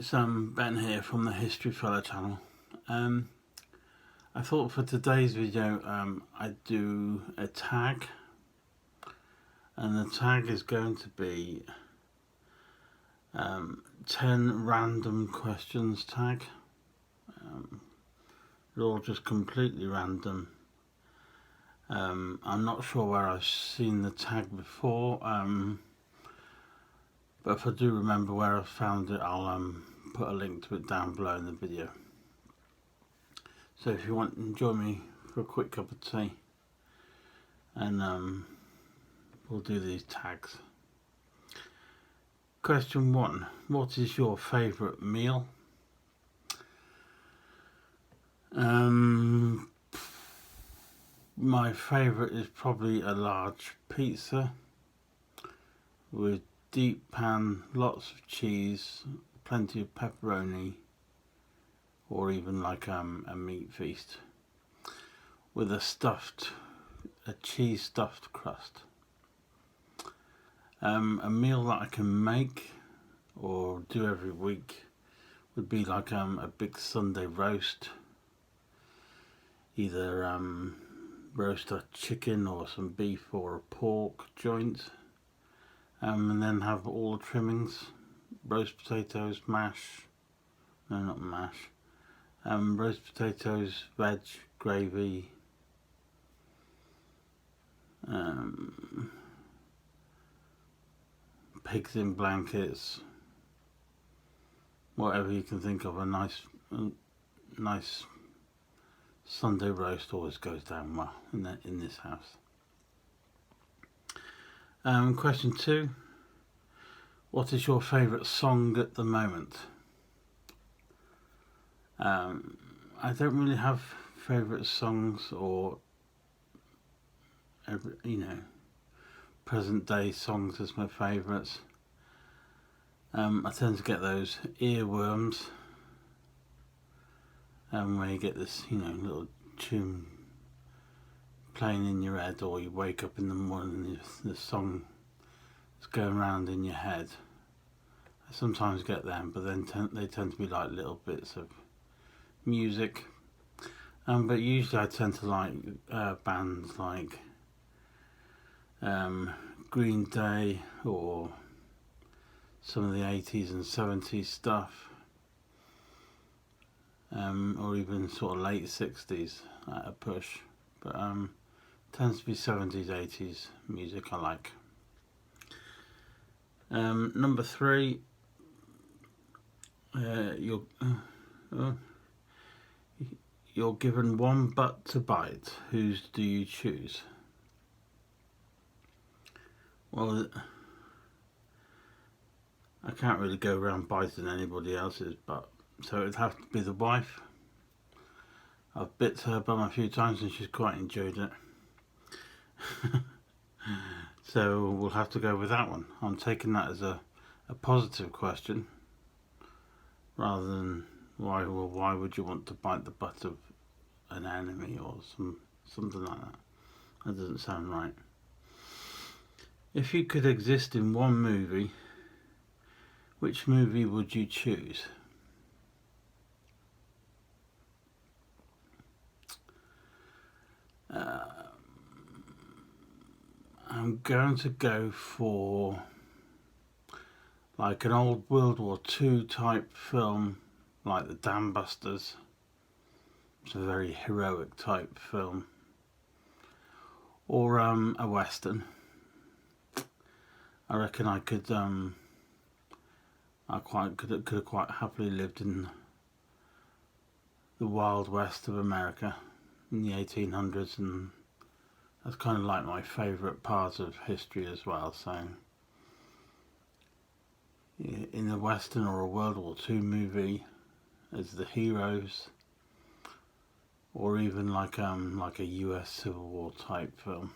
It's Ben here from the History Fellow channel. I thought for today's video I'd do a tag, and the tag is going to be 10 random questions tag. They're all just completely random. I'm not sure where I've seen the tag before, but if I do remember where I found it, I'll put a link to it down below in the video. So if you want to join me for a quick cup of tea, and we'll do these tags. Question 1. What is your favourite meal? My favourite is probably a large pizza with deep pan, lots of cheese, plenty of pepperoni, or even like a meat feast with a cheese stuffed crust. A meal that I can make or do every week would be like a big Sunday roast, either roast a chicken or some beef or a pork joint, and then have all the trimmings: roast potatoes, roast potatoes, veg, gravy, pigs in blankets, whatever you can think of. A nice Sunday roast always goes down well in this house. Question 2. What is your favourite song at the moment? I don't really have favourite songs or present day songs as my favourites. I tend to get those earworms, where you get this little tune playing in your head, or you wake up in the morning and the song is going around in your head. I sometimes get them, but then they tend to be like little bits of music. But usually I tend to like bands like Green Day, or some of the 80s and 70s stuff, or even sort of late 60s at a push, but tends to be 70s, 80s music I like. Number 3, you're given one butt to bite. Whose do you choose? Well, I can't really go around biting anybody else's butt, so it'd have to be the wife. I've bit her bum a few times and she's quite enjoyed it. So we'll have to go with that one. I'm taking that as a positive question, rather than why would you want to bite the butt of an enemy or something like that. That doesn't sound right. If you could exist in one movie, which movie would you choose? I'm going to go for like an old World War II type film, like the Dam Busters. It's a very heroic type film. Or a Western. I reckon I could could have quite happily lived in the Wild West of America in the 1800s, and that's kind of like my favourite part of history as well. So in a Western or a World War II movie as the heroes, or even like a US Civil War type film.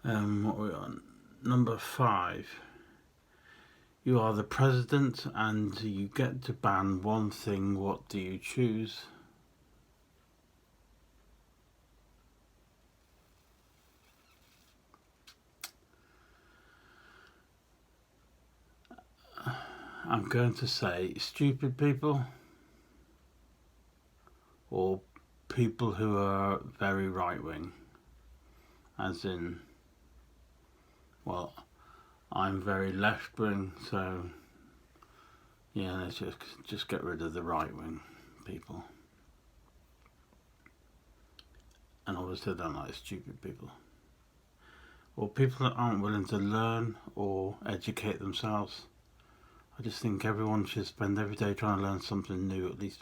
What are we on? Number 5. You are the president and you get to ban one thing. What do you choose? I'm going to say stupid people or people who are very right-wing, as in, well, I'm very left-wing, so yeah, let's just get rid of the right-wing people. And obviously I don't like stupid people. Or people that aren't willing to learn or educate themselves. I just think everyone should spend every day trying to learn something new, at least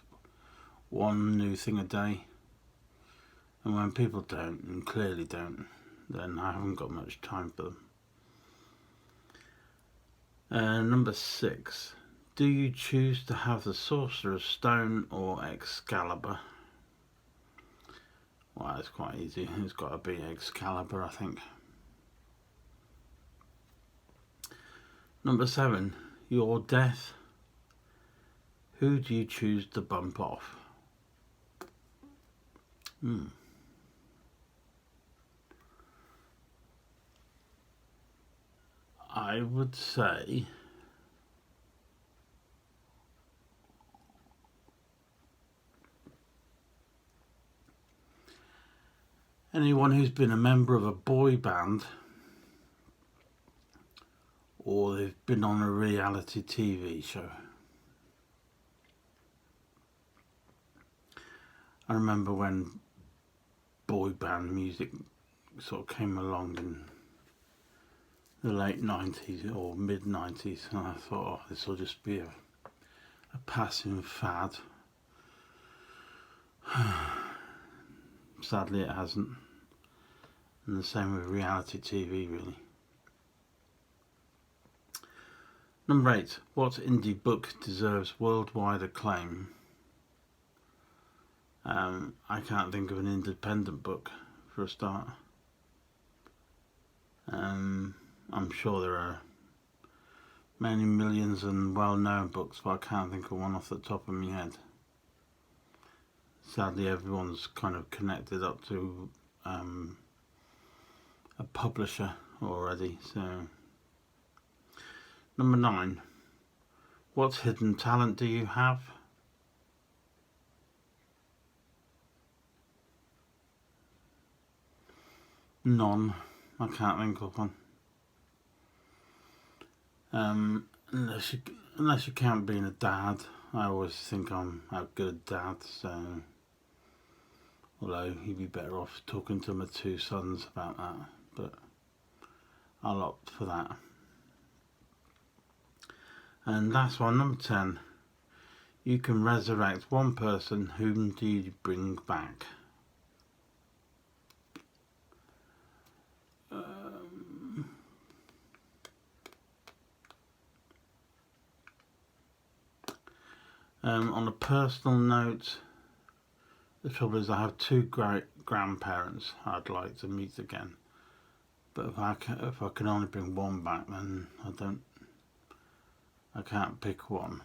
one new thing a day. And when people don't, and clearly don't, then I haven't got much time for them. Number 6. Do you choose to have the Sorcerer's Stone or Excalibur? Well, it's quite easy. It's got to be Excalibur, I think. Number 7. Your death. Who do you choose to bump off? I would say anyone who's been a member of a boy band or they've been on a reality TV show. I remember when boy band music sort of came along in the late 90s or mid 90s, and I thought, oh, this will just be a passing fad. Sadly it hasn't, and the same with reality TV really. Number 8. What indie book deserves worldwide acclaim? I can't think of an independent book for a start. I'm sure there are many millions and well-known books, but I can't think of one off the top of my head. Sadly, everyone's kind of connected up to a publisher already. So, number 9. What hidden talent do you have? None. I can't think of one. Unless you count being a dad. I always think I'm a good dad, so although you'd be better off talking to my 2 sons about that, but I'll opt for that. And last one, number 10. You can resurrect one person. Whom do you bring back? On a personal note, the trouble is I have 2 great grandparents I'd like to meet again, but if I can only bring one back, then I can't pick one.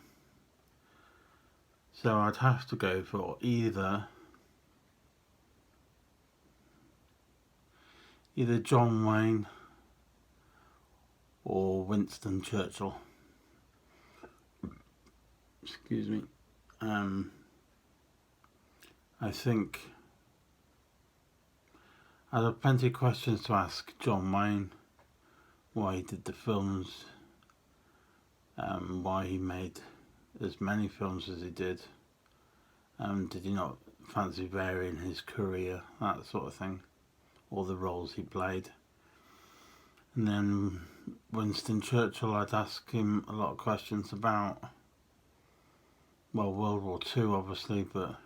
So I'd have to go for either John Wayne or Winston Churchill. Excuse me. I think I'd have plenty of questions to ask John Wayne, why he did the films, why he made as many films as he did, did he not fancy varying his career, that sort of thing, or the roles he played. And then Winston Churchill, I'd ask him a lot of questions about, well, World War II obviously, but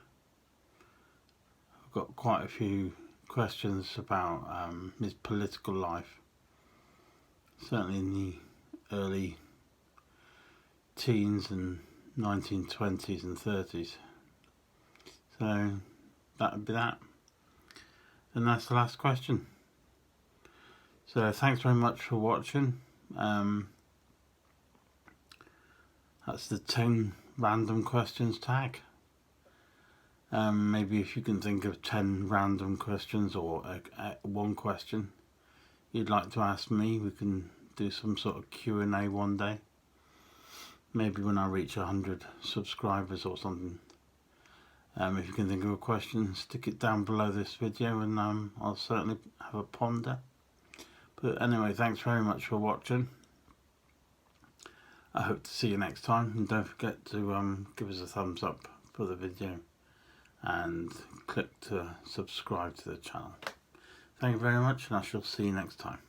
I've got quite a few questions about his political life, certainly in the early teens and 1920s and 30s. So that would be that. And that's the last question. So thanks very much for watching. That's the 10 random questions tag. Maybe if you can think of 10 random questions or one question you'd like to ask me, we can do some sort of Q&A one day. maybe when I reach 100 subscribers or something. If you can think of a question, stick it down below this video and I'll certainly have a ponder. But anyway, thanks very much for watching. I hope to see you next time, and don't forget to give us a thumbs up for the video and click to subscribe to the channel. Thank you very much, and I shall see you next time.